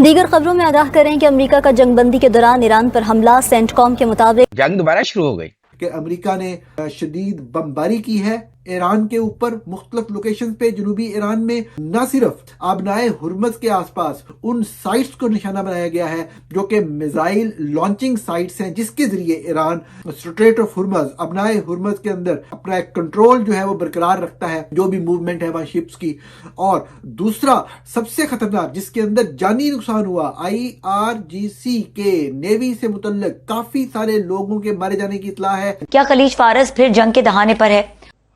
दीगर खबरों में आगाह करें कि अमेरिका का जंगबंदी के दौरान ईरान पर हमला। सेंटकॉम के मुताबिक जंग दोबारा शुरू हो गई कि अमेरिका ने शदीद बमबारी की है ईरान के ऊपर मुख्तलिफ लोकेशन पे जनूबी ईरान में। न सिर्फ आबनाए हुर्मज के आसपास उन साइट्स को निशाना बनाया गया है जो कि मिसाइल लॉन्चिंग साइट्स हैं, जिसके जरिए Iran straight of Hormuz, आबनाए Hormuz के अंदर अपना एक कंट्रोल जो है वो बरकरार रखता है, जो भी मूवमेंट है वहां शिप्स की। और दूसरा सबसे खतरनाक, जिसके अंदर जानी नुकसान हुआ, IRGC के नेवी से मुतल्लिक काफी सारे लोगों के मारे जाने की इत्तला है। क्या खलीज फारस फिर जंग के दहाने पर है?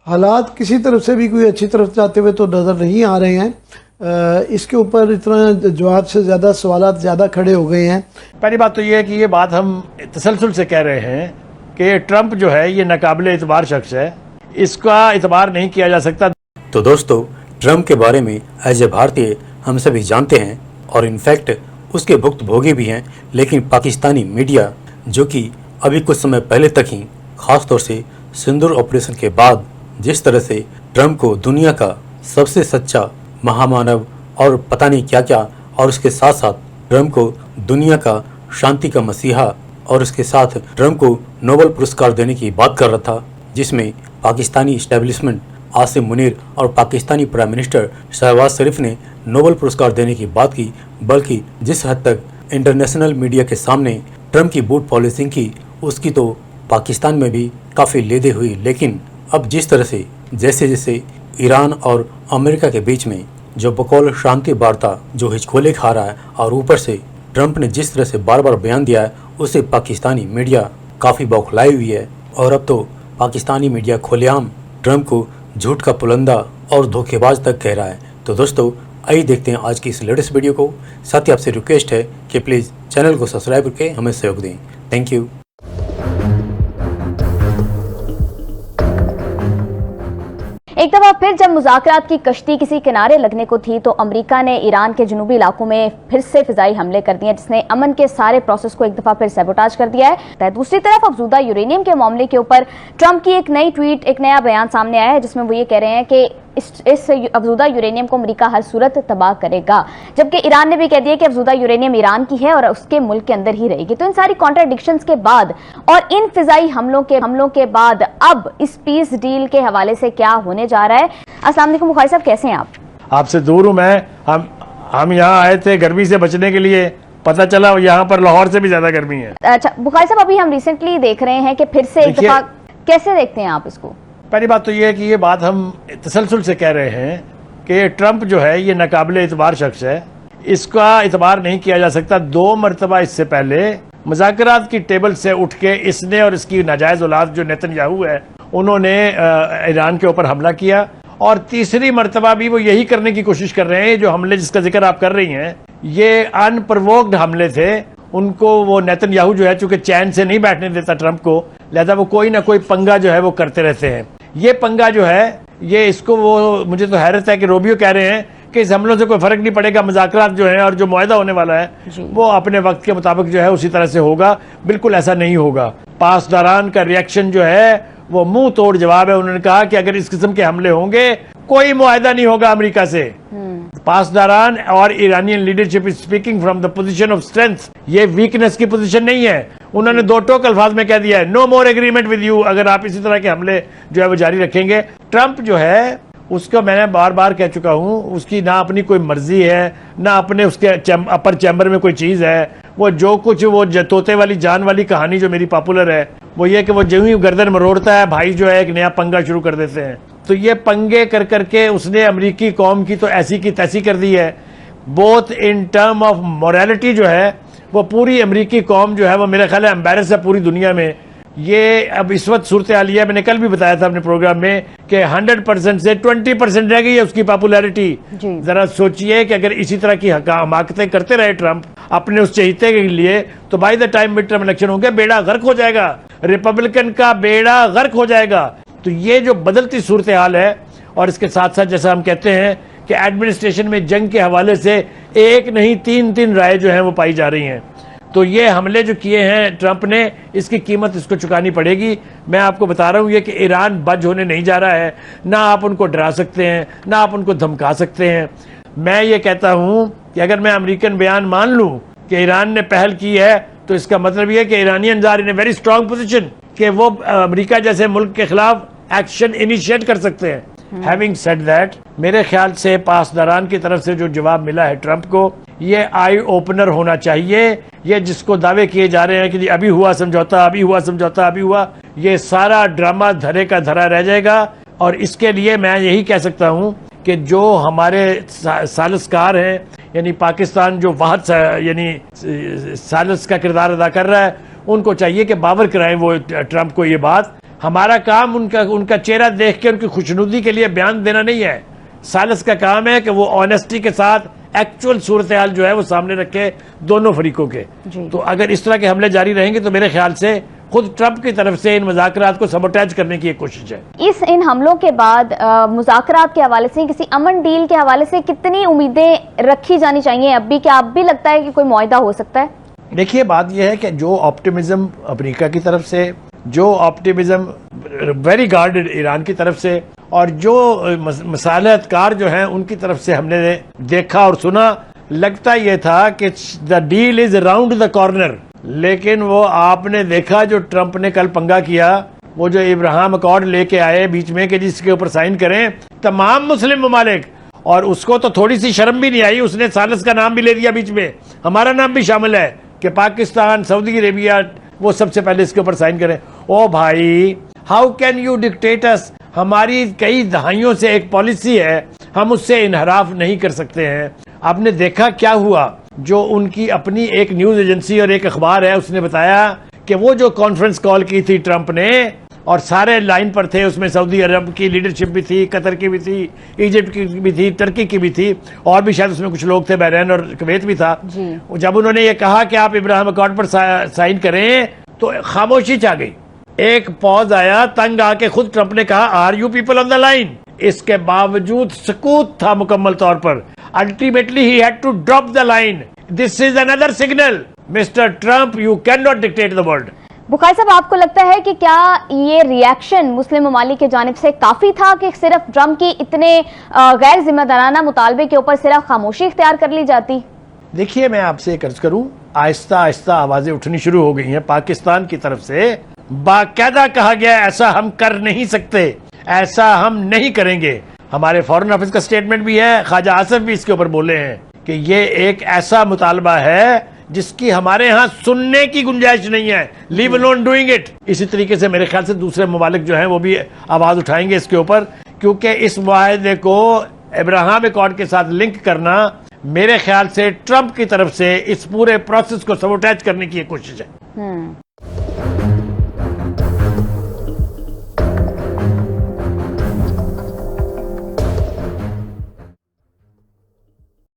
हालात किसी तरफ से भी कोई अच्छी तरफ जाते हुए तो नज़र नहीं आ रहे हैं। इसके ऊपर इतना जवाब से ज़्यादा सवालात ज़्यादा खड़े हो गए हैं। पहली बात तो ये है कि ये बात हम तसलसल से कह रहे हैं कि ट्रंप जो है ये नाकाबिले इतबार शख्स है, इसका इतबार नहीं किया जा सकता। तो दोस्तों, ट्रंप के बारे में एज ए भारतीय हम सभी जानते हैं और इनफैक्ट उसके भुक्तभोगी भी हैं, लेकिन पाकिस्तानी मीडिया जो कि अभी कुछ समय पहले तक ही खास तौर से सिंदूर ऑपरेशन के बाद जिस तरह से ट्रंप को दुनिया का सबसे सच्चा महामानव और पता नहीं क्या क्या, और उसके साथ साथ ट्रंप को दुनिया का शांति का मसीहा, और उसके साथ ट्रंप को नोबेल पुरस्कार देने की बात कर रहा था, जिसमें पाकिस्तानी इस्टेब्लिशमेंट आसिम मुनीर और पाकिस्तानी प्राइम मिनिस्टर शहबाज शरीफ ने नोबेल पुरस्कार देने की बात की। बल्कि जिस हद तक इंटरनेशनल मीडिया के सामने ट्रंप की बूट पॉलिसिंग की, उसकी तो पाकिस्तान में भी काफ़ी लेदे हुई। लेकिन अब जिस तरह से जैसे जैसे ईरान और अमेरिका के बीच में जो बकौल शांति वार्ता जो हिचकोले खा रहा है, और ऊपर से ट्रंप ने जिस तरह से बार बार बयान दिया है, उससे पाकिस्तानी मीडिया काफ़ी बौखलाई हुई है। और अब तो पाकिस्तानी मीडिया खुलेआम ट्रंप को झूठ का पुलंदा और धोखेबाज तक कह रहा है। तो दोस्तों, आइए देखते हैं आज की इस लेटेस्ट वीडियो को। साथ ही आपसे रिक्वेस्ट है कि प्लीज़ चैनल को सब्सक्राइब करके हमें सहयोग दें। Thank you. एक दफा फिर जब मुज़ाकरात की कश्ती किसी किनारे लगने को थी तो अमेरिका ने ईरान के जनूबी इलाकों में फिर से फिजाई हमले कर दिए, जिसने अमन के सारे प्रोसेस को एक दफा फिर सैबोटाज कर दिया है। दूसरी तरफ अफजूदा यूरेनियम के मामले के ऊपर ट्रंप की एक नई ट्वीट, एक नया बयान सामने आया है, जिसमें वो ये कह रहे हैं कि इस अफजूदा यूरेनियम को अमेरिका हर सूरत तबाह करेगा, जबकि ईरान ने भी कह दिया कि अफजूदा यूरेनियम ईरान की है और उसके मुल्क के अंदर ही रहेगी। तो इन सारी कॉन्ट्राडिक्शंस के बाद और इन फिजाई हमलों के बाद अब इस पीस डील के हवाले से क्या होने जा रहा है? अस्सलाम वालेकुम बुखारी साहब, कैसे हैं आप? आपसे दूर हूँ मैं। हम यहाँ आए थे गर्मी से बचने के लिए, पता चला यहाँ पर लाहौर से भी ज्यादा गर्मी है। अच्छा बुखारी साहब, अभी हम रिसेंटली देख रहे हैं कि फिर से एक दफा, कैसे देखते हैं आप इसको? पहली बात तो ये है कि ये बात हम तसलसल से कह रहे हैं कि ट्रंप जो है ये नाकाबिले इतबार शख्स है, इसका इतबार नहीं किया जा सकता। 2 मरतबा इससे पहले मुज़ाकरात की टेबल से उठ के इसने और इसकी नाजायज औलाद जो नेतन्याहू है, उन्होंने ईरान के ऊपर हमला किया, और तीसरी मरतबा भी वो यही करने की कोशिश कर रहे हैं। जो हमले जिसका जिक्र आप कर रही हैं, ये अनप्रोवोक्ड हमले थे। उनको वो नेतन्याहू जो है, चूंकि चैन से नहीं बैठने देता ट्रंप को, लिहाजा वो कोई ना कोई पंगा जो है वो करते रहते हैं। ये पंगा जो है ये इसको वो, मुझे तो हैरत है कि रोबियो कह रहे हैं कि इस हमलों से कोई फर्क नहीं पड़ेगा, मुज़ाकरात जो है और जो मुआहदा होने वाला है वो अपने वक्त के मुताबिक जो है उसी तरह से होगा। बिल्कुल ऐसा नहीं होगा। पासदारान का रिएक्शन जो है वो मुंह तोड़ जवाब है। उन्होंने कहा कि अगर इस किस्म के हमले होंगे कोई मुआहदा नहीं होगा अमेरिका से। पासदारान और Iranian leadership is speaking from the position of strength. ये वीकनेस की पोजीशन नहीं है। उन्होंने 2 टोक अल्फाज में कह दिया है, no more agreement with you, अगर आप इसी तरह के हमले जो है वो जारी रखेंगे। ट्रंप जो है उसको मैंने बार बार कह चुका हूं, उसकी ना अपनी कोई मर्जी है, ना अपने उसके अपर चैम्बर में कोई चीज है। वो जो कुछ वो तोते वाली जान वाली कहानी जो मेरी पॉपुलर है, वो ये कि वो जो ही गर्दन मरोड़ता है, भाई जो है एक नया पंगा शुरू कर देते हैं। तो ये पंगे कर करके उसने अमेरिकी कौम की तो ऐसी की तैसी कर दी है। Both in term of morality जो है वो पूरी अमेरिकी कौम जो है वो मेरा ख्याल है एम्बैरस है पूरी दुनिया में। ये अब इस वक्त सूरत हाल है, मैंने कल भी बताया था अपने प्रोग्राम में कि 100% से 20% रह गई है उसकी पॉपुलैरिटी। जरा सोचिए कि अगर इसी तरह की हमाकतें करते रहे ट्रंप अपने उस चहीते के लिए, तो by the time mid term election होंगे बेड़ा गर्क हो जाएगा, रिपब्लिकन का बेड़ा गर्क हो जाएगा। तो ये जो बदलती सूरत हाल है, और इसके साथ साथ जैसा हम कहते हैं कि एडमिनिस्ट्रेशन में जंग के हवाले से एक नहीं 3 राय जो है वो पाई जा रही हैं। तो ये हमले जो किए हैं ट्रंप ने, इसकी कीमत इसको चुकानी पड़ेगी। मैं आपको बता रहा हूं ये कि ईरान बच होने नहीं जा रहा है। ना आप उनको डरा सकते हैं, ना आप उनको धमका सकते हैं। मैं ये कहता हूं कि अगर मैं अमेरिकन बयान मान लूं कि ईरान ने पहल की है, तो इसका मतलब यह है कि Iranians are in a very strong position कि वो अमेरिका जैसे मुल्क के खिलाफ एक्शन इनिशिएट कर सकते हैं। हैविंग सेड दैट, मेरे ख्याल से पासदारान की तरफ से जो जवाब मिला है ट्रंप को, ये आई ओपनर होना चाहिए। ये जिसको दावे किए जा रहे हैं कि अभी हुआ समझौता, अभी हुआ समझौता, अभी हुआ, ये सारा ड्रामा धरे का धरा रह जाएगा। और इसके लिए मैं यही कह सकता हूं कि जो हमारे सालिसकार हैं, यानी पाकिस्तान जो वाहद यानी सालिस का किरदार अदा कर रहा है, उनको चाहिए कि बावर कराएं वो ट्रंप को ये बात। हमारा काम उनका चेहरा देख के उनकी खुशनुदी के लिए बयान देना नहीं है। सालिस का काम है कि वो ऑनेस्टी के साथ एक्चुअल सूरत हाल जो है वो सामने रखे दोनों फरीकों के। तो अगर इस तरह के हमले जारी रहेंगे तो मेरे ख्याल से खुद ट्रंप की तरफ से इन मुज़ाकरात को सबोटाइज करने की एक कोशिश है। इन हमलों के बाद मुज़ाकरात के हवाले से, किसी अमन डील के हवाले से कितनी उम्मीदें रखी जानी चाहिए अब भी? क्या अब भी लगता है कि कोई मुआहिदा हो सकता है? देखिए, बात यह है कि जो ऑप्टिमिज्म अमेरिका की तरफ से, जो ऑप्टिमिज्म वेरी गार्डेड ईरान की तरफ से, और जो मसालहतकार जो हैं उनकी तरफ से हमने देखा और सुना, लगता यह था कि the deal is round the corner. लेकिन वो आपने देखा जो ट्रंप ने कल पंगा किया, वो जो इब्राहिम अकॉर्ड लेके आए बीच में कि जिसके ऊपर साइन करें तमाम मुस्लिम ममालिक, और उसको तो थोड़ी सी शर्म भी नहीं आई, उसने सालिस का नाम भी ले दिया बीच में, हमारा नाम भी शामिल है कि पाकिस्तान, सऊदी अरेबिया, वो सबसे पहले इसके ऊपर साइन करें। ओ भाई, हाउ कैन यू डिक्टेट अस? हमारी कई दहाइयों से एक पॉलिसी है, हम उससे इनहराफ नहीं कर सकते हैं। आपने देखा क्या हुआ, जो उनकी अपनी एक न्यूज एजेंसी और एक अखबार है, उसने बताया कि वो जो कॉन्फ्रेंस कॉल की थी ट्रंप ने, और सारे लाइन पर थे, उसमें सऊदी अरब की लीडरशिप भी थी, कतर की भी थी, इजिप्ट की भी थी, टर्की की भी थी, और भी शायद उसमें कुछ लोग थे, बहरीन और कुवैत भी था। जब उन्होंने ये कहा कि आप इब्राहिम अकॉर्ड पर साइन करें, तो खामोशी छा गई। एक पॉज आया, तंग आके खुद ट्रंप ने कहा, are you people on the line? इसके बावजूद सकूत था मुकम्मल तौर पर। Ultimately he had to drop the line. This is another signal, mister Trump, you can not dictate the world. Bukhari साहब, आपको लगता है कि क्या ये रिएक्शन मुस्लिम ममालिक की जानिब से काफी था कि सिर्फ ट्रंप की इतने गैर जिम्मेदाराना मुतालबे के ऊपर सिर्फ खामोशी इख्तियार कर ली जाती? देखिए, मैं आपसे एक अर्ज करूं, आहिस्ता आहिस्ता आवाजें उठनी शुरू हो गई हैं पाकिस्तान की तरफ से। बाकायदा कहा गया ऐसा हम कर नहीं सकते, ऐसा हम नहीं करेंगे। हमारे फॉरेन ऑफिस का स्टेटमेंट भी है, ख्वाजा आसिफ भी इसके ऊपर बोले हैं कि ये एक ऐसा मुतालबा है जिसकी हमारे यहाँ सुनने की गुंजाइश नहीं है, लीव अलोन डूइंग इट। इसी तरीके से मेरे ख्याल से दूसरे ममालिक जो हैं वो भी आवाज उठाएंगे इसके ऊपर, क्योंकि इस मुआहदे को इब्राहिम अकॉर्ड के साथ लिंक करना मेरे ख्याल से ट्रंप की तरफ से इस पूरे प्रोसेस को सबोटाइज करने की एक कोशिश है।